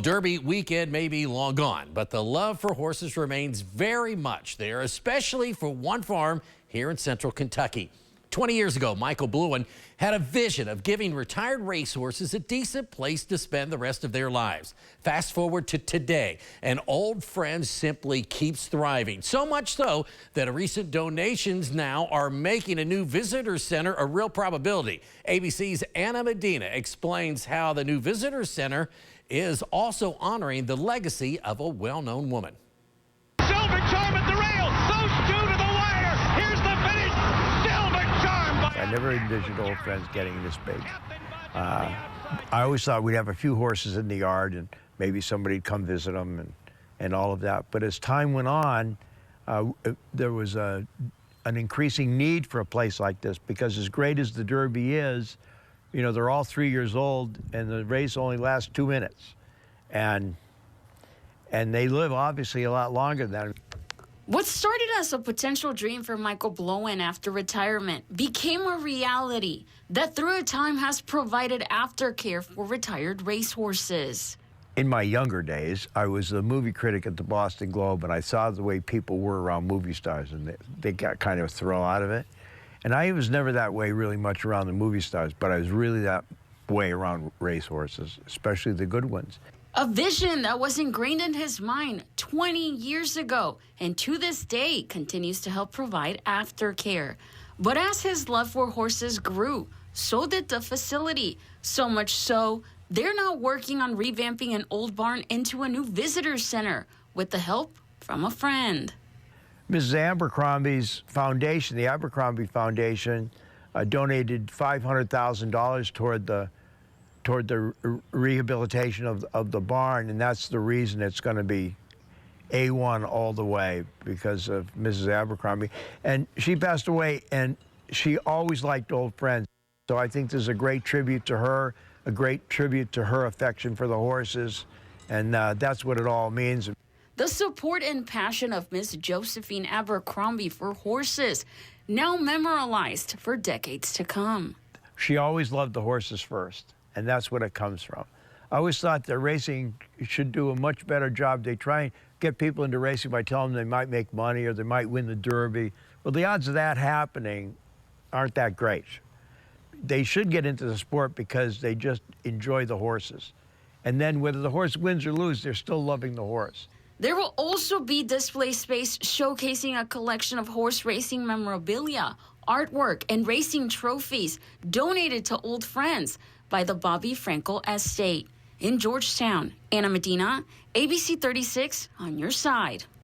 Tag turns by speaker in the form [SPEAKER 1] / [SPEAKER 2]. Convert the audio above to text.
[SPEAKER 1] Derby weekend may be long gone, but the love for horses remains very much there, especially for one farm here in central Kentucky. 20 years ago, Michael Bluen had a vision of giving retired racehorses a decent place to spend the rest of their lives. Fast forward to today, and Old Friends simply keeps thriving. So much so that recent donations now are making a new visitor center a real probability. ABC's Anna Medina explains how the new visitor center is also honoring the legacy of a well-known woman.
[SPEAKER 2] Silver Charm at the rail, those two to the wire. Here's the finish. Silver Charm.
[SPEAKER 3] I never envisioned Old Friends getting this big. I always thought we'd have a few horses in the yard and maybe somebody'd come visit them and all of that. But as time went on, there was an increasing need for a place like this, because as great as the Derby is, you know, they're all 3 years old and the race only lasts 2 minutes. And they live obviously a lot longer than that.
[SPEAKER 4] What started as a potential dream for Michael Bluen after retirement became a reality that through a time has provided aftercare for retired racehorses.
[SPEAKER 3] In my younger days, I was the movie critic at the Boston Globe, and I saw the way people were around movie stars, and they got kind of a thrill out of it. And I was never that way really much around the movie stars, but I was really that way around racehorses, especially the good ones.
[SPEAKER 4] A vision that was ingrained in his mind 20 years ago, and to this day continues to help provide aftercare. But as his love for horses grew, so did the facility. So much so, they're now working on revamping an old barn into a new visitor center with the help from a friend.
[SPEAKER 3] Mrs. Abercrombie's foundation, the Abercrombie Foundation, donated $500,000 toward the rehabilitation of the barn, and that's the reason it's going to be A1 all the way, because of Mrs. Abercrombie. And she passed away, and she always liked Old Friends. So I think there's a great tribute to her, a great tribute to her affection for the horses, and that's what it all means.
[SPEAKER 4] The support and passion of Miss Josephine Abercrombie for horses, now memorialized for decades to come.
[SPEAKER 3] She always loved the horses first, and that's what it comes from. I always thought that racing should do a much better job. They try and get people into racing by telling them they might make money or they might win the Derby. Well, the odds of that happening aren't that great. They should get into the sport because they just enjoy the horses. And then whether the horse wins or loses, they're still loving the horse.
[SPEAKER 4] There will also be display space showcasing a collection of horse racing memorabilia, artwork, and racing trophies donated to Old Friends by the Bobby Frankel Estate. In Georgetown, Anna Medina, ABC 36 on your side.